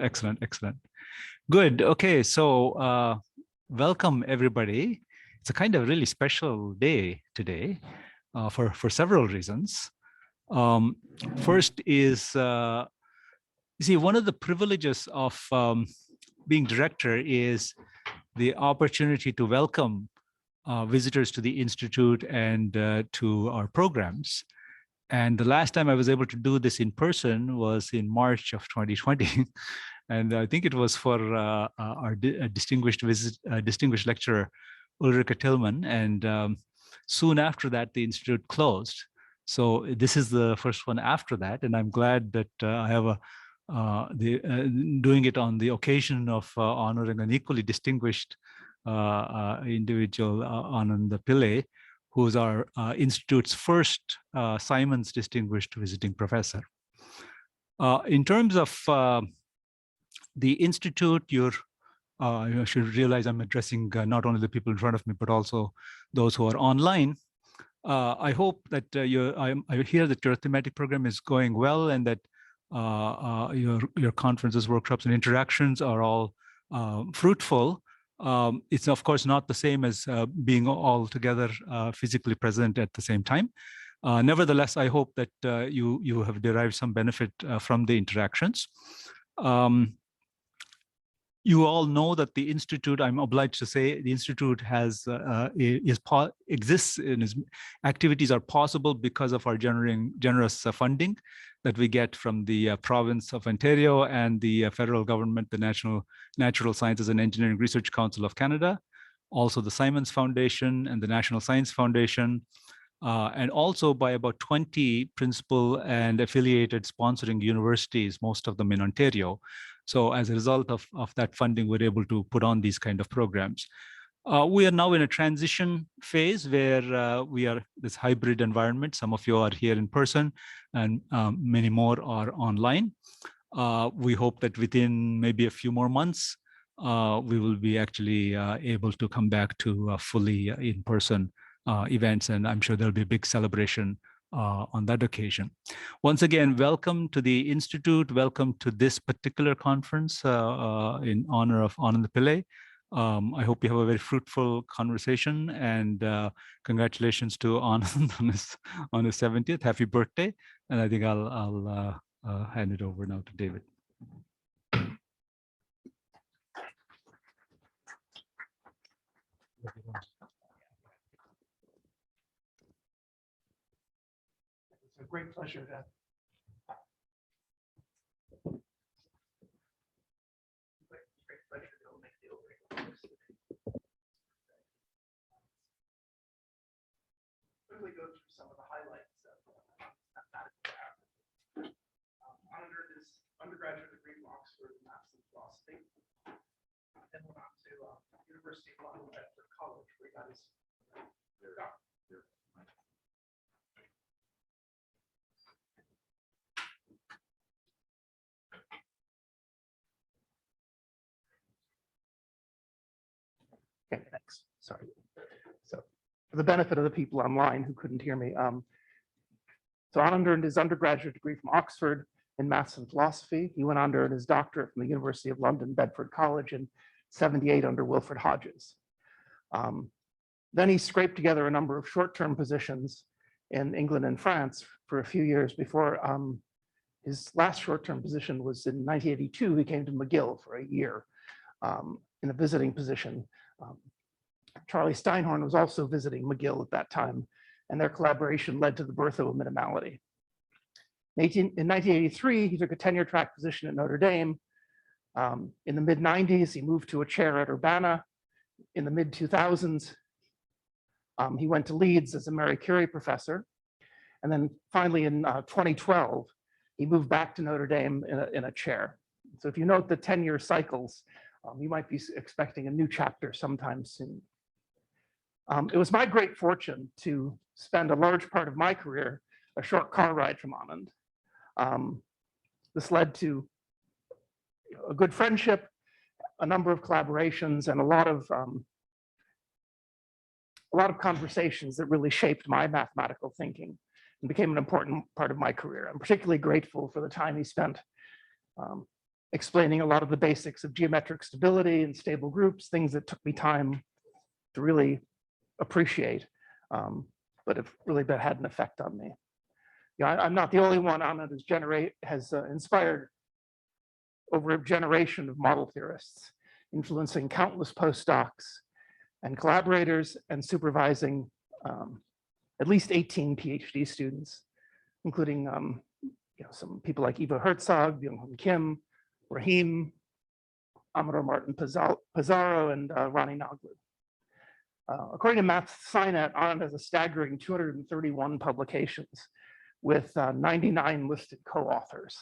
Excellent, excellent. Good. Okay, so welcome everybody. It's a kind of really special day today for several reasons. First is, you see, one of the privileges of being director is the opportunity to welcome visitors to the Institute and to our programs. And the last time I was able to do this in person was in March of 2020. And I think it was for our distinguished lecturer, Ulrike Tillman. And soon after that, the Institute closed. So this is the first one after that. And I'm glad that I have doing it on the occasion of honoring an equally distinguished individual, Anand Pillay, who's our Institute's first Simons Distinguished Visiting Professor. In terms of the Institute, you should realize I'm addressing not only the people in front of me, but also those who are online. I hope that I hear that your thematic program is going well and that your conferences, workshops, and interactions are all fruitful. It's of course not the same as being all together physically present at the same time. Nevertheless, I hope that you have derived some benefit from the interactions. You all know that the Institute, I'm obliged to say, the Institute has exists and its activities are possible because of our generous funding that we get from the province of Ontario and the federal government, the National Natural Sciences and Engineering Research Council of Canada, also the Simons Foundation and the National Science Foundation, and also by about 20 principal and affiliated sponsoring universities, most of them in Ontario. So as a result of that funding, we're able to put on these kind of programs. We are now in a transition phase where we are this hybrid environment. Some of you are here in person and many more are online. We hope that within maybe a few more months, we will be actually able to come back to fully in-person events, and I'm sure there'll be a big celebration on that occasion. Once again, welcome to the Institute. Welcome to this particular conference in honor of Anand Pillay. I hope you have a very fruitful conversation, and congratulations to Anand on his 70th. Happy birthday! And I think I'll hand it over now to David. It's a great pleasure to quickly go through some of the highlights of mathematics. Honored his undergraduate degree from Oxford in Maths and Philosophy. Then went on to University of London Bedford College, where he got his doctorate. Okay, thanks. Sorry. So, for the benefit of the people online who couldn't hear me, so Anand earned his undergraduate degree from Oxford in Maths and Philosophy. He went on to earn his doctorate from the University of London Bedford College in '78 under Wilfred Hodges. Then he scraped together a number of short-term positions in England and France for a few years before his last short-term position was in 1982. He came to McGill for a year in a visiting position. Charlie Steinhorn was also visiting McGill at that time, and their collaboration led to the birth of a minimality. In 1983, he took a tenure-track position at Notre Dame. In the mid-90s, he moved to a chair at Urbana. In the mid-2000s, he went to Leeds as a Marie Curie professor. And then finally in 2012, he moved back to Notre Dame in a chair. So if you note the 10-year cycles, you might be expecting a new chapter sometime soon. It was my great fortune to spend a large part of my career a short car ride from Anand. This led to a good friendship, a number of collaborations, and a lot of conversations that really shaped my mathematical thinking and became an important part of my career. I'm particularly grateful for the time he spent explaining a lot of the basics of geometric stability and stable groups, things that took me time to really appreciate, but have really had an effect on me. I'm not the only one on it has inspired over a generation of model theorists, influencing countless postdocs and collaborators and supervising at least 18 PhD students, including some people like Eva Herzog, Byung-Hun Kim, Rahim, Amador Martin Pizarro, and Ronnie Noglu. According to MathSciNet, Anand has a staggering 231 publications with 99 listed co-authors.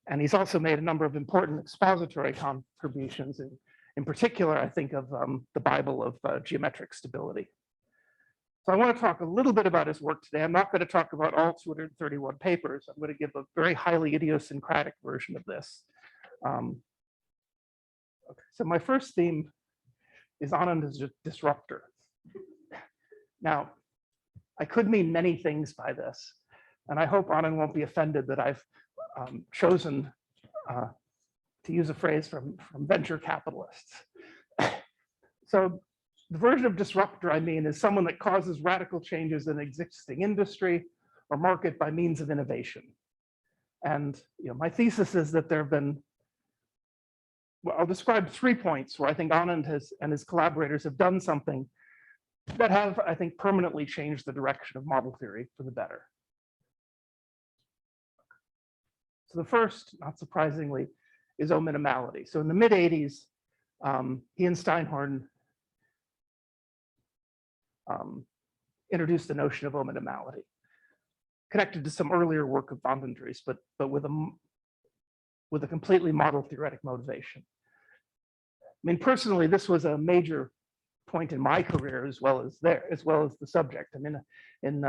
And he's also made a number of important expository contributions, in particular, I think of the Bible of geometric stability. So I want to talk a little bit about his work today. I'm not going to talk about all 231 papers. I'm going to give a very highly idiosyncratic version of this. Okay, so my first theme is Anand as a disruptor. Now, I could mean many things by this, and I hope Anand won't be offended that I've chosen to use a phrase from venture capitalists. So the version of disruptor I mean is someone that causes radical changes in existing industry or market by means of innovation. And my thesis is that there have been, well, I'll describe 3 points where I think Anand and his collaborators have done something that have, I think, permanently changed the direction of model theory for the better. So the first, not surprisingly, is ominimality. So in the mid-80s, he and Steinhorn introduced the notion of ominimality, connected to some earlier work of von Dries, but with a completely model theoretic motivation. I mean, personally, this was a major point in my career as well as the subject. I mean, in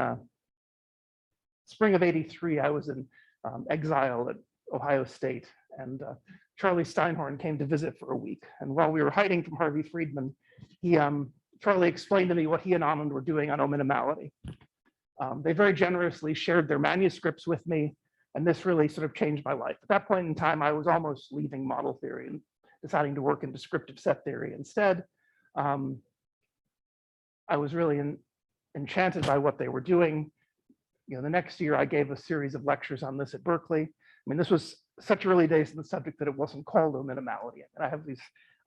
spring of '83, I was in exile at Ohio State, and Charlie Steinhorn came to visit for a week. And while we were hiding from Harvey Friedman, Charlie explained to me what he and Anand were doing on ominimality. They very generously shared their manuscripts with me, and this really sort of changed my life. At that point in time, I was almost leaving model theory and deciding to work in descriptive set theory instead. I was really enchanted by what they were doing. The next year I gave a series of lectures on this at Berkeley. I mean, this was such early days in the subject that it wasn't called ominimality. And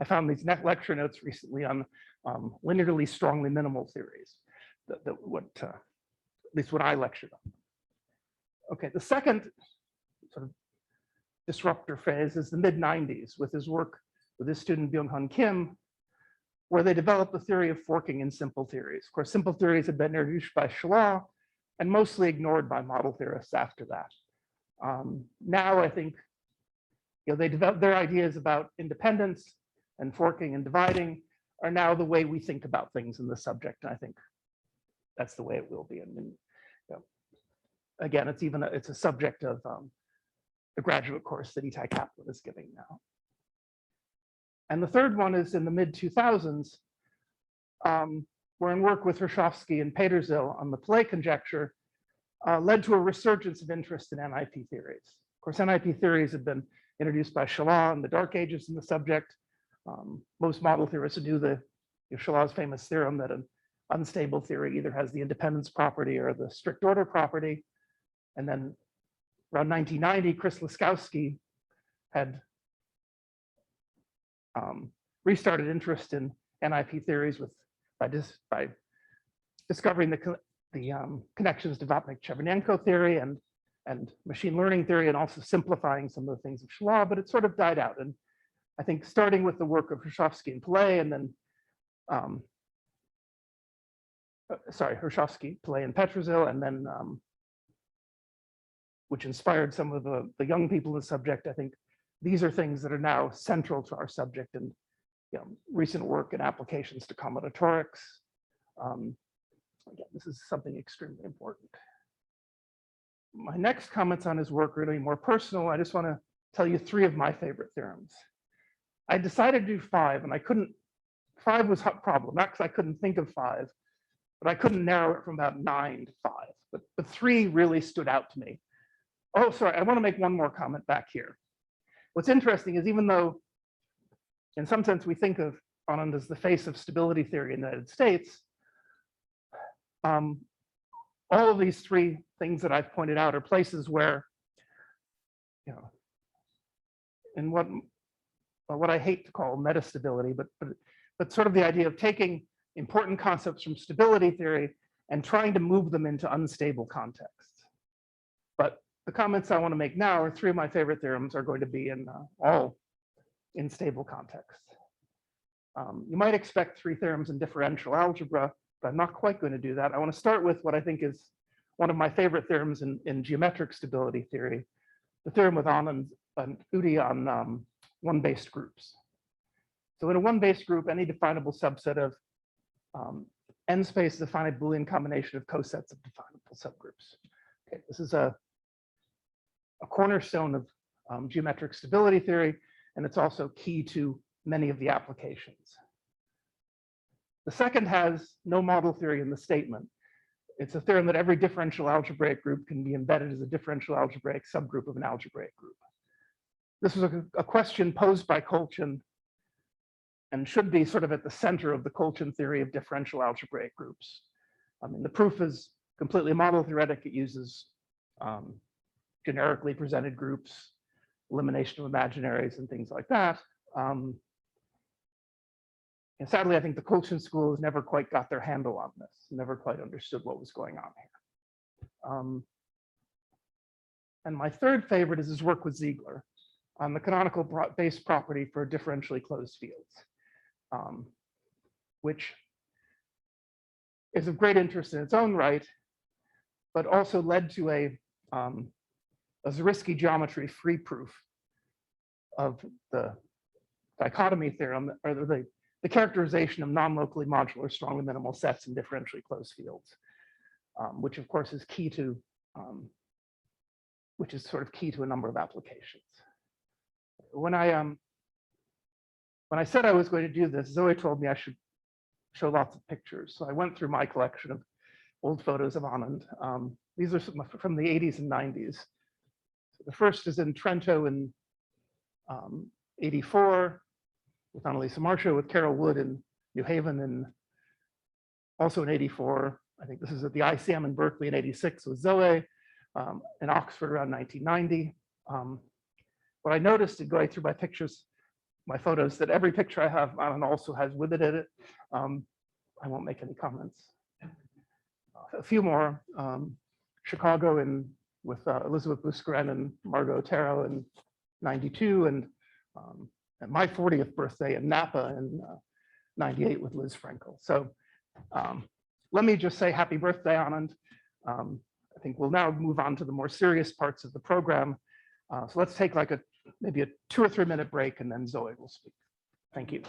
I found these lecture notes recently on linearly strongly minimal theories, at least what I lectured on. Okay, the second sort of disruptor phase is the mid-90s with his work with his student Byung-Hun Kim, where they developed the theory of forking in simple theories. Of course, simple theories had been introduced by Shalom and mostly ignored by model theorists after that. Now I think they developed their ideas about independence and forking and dividing are now the way we think about things in the subject. And I think that's the way it will be. And again, it's a subject of the graduate course that Itai Kaplan is giving now. And the third one is in the mid-2000s, wherein work with Hrushevsky and Petersil on the Pillay conjecture led to a resurgence of interest in NIP theories. Of course, NIP theories had been introduced by Shalom in the dark ages in the subject. Most model theorists knew Shalom's famous theorem that an unstable theory either has the independence property or the strict order property. And then around 1990, Chris Laskowski had restarted interest in NIP theories by discovering the connections to Vapnik-Chevanenko theory and machine learning theory, and also simplifying some of the things of Shalom, but it sort of died out. And I think starting with the work of Hrushevsky and Pillay, and then Hrushevsky, Pillay, and Petrozil, and then which inspired some of the young people in the subject. I think these are things that are now central to our subject, and recent work and applications to combinatorics. Again, this is something extremely important. My next comments on his work are really more personal. I just want to tell you 3 of my favorite theorems. I decided to do 5, and I couldn't. 5 was a problem, not because I couldn't think of 5, but I couldn't narrow it from about 9 to 5. But 3 really stood out to me. Oh, sorry, I want to make one more comment back here. what's interesting is even though in some sense we think of Anand as the face of stability theory in the United States, all of these three things that I've pointed out are places where, you know, in what I hate to call metastability, but sort of the idea of taking important concepts from stability theory and trying to move them into unstable contexts. But the comments I want to make now are three of my favorite theorems are going to be in all in stable contexts. You might expect three theorems in differential algebra, but I'm not quite going to do that. I want to start with what I think is one of my favorite theorems in geometric stability theory, the theorem with Anand and Murty on one-based groups. So in a one-based group, any definable subset of n space is a finite Boolean combination of cosets of definable subgroups. Okay, this is a cornerstone of geometric stability theory, and it's also key to many of the applications. The second has no model theory in the statement. It's a theorem that every differential algebraic group can be embedded as a differential algebraic subgroup of an algebraic group. This was a question posed by Kolchin and should be sort of at the center of the Kolchin theory of differential algebraic groups. I mean, the proof is completely model theoretic. It uses generically presented groups, elimination of imaginaries, and things like that. And sadly, I think the Kolchin school has never quite got their handle on this, never quite understood what was going on here. And my third favorite is his work with Ziegler on the canonical base property for differentially closed fields, which is of great interest in its own right, but also led to a Zariski geometry free proof of the dichotomy theorem, or the characterization of non-locally modular strongly minimal sets in differentially closed fields, which of course is key to, which is sort of key to a number of applications. When I said I was going to do this, Zoe told me I should show lots of pictures. So I went through my collection of old photos of Anand. These are some from the 80s and 90s. So the first is in Trento in 84 with Annalisa Marcia, with Carol Wood in New Haven, and also in 84. I think this is at the ICM in Berkeley in 86 with Zoe, in Oxford around 1990. What I noticed in going through my pictures, my photos, that every picture I have Anand also has with it in it. I won't make any comments. A few more. Chicago with Elizabeth Buscarin and Margot Otero in 92, and at my 40th birthday in Napa in 98 with Liz Frankel. So let me just say happy birthday, Anand. I think we'll now move on to the more serious parts of the program. So let's take like maybe a 2 or 3 minute break, and then Zoe will speak. Thank you.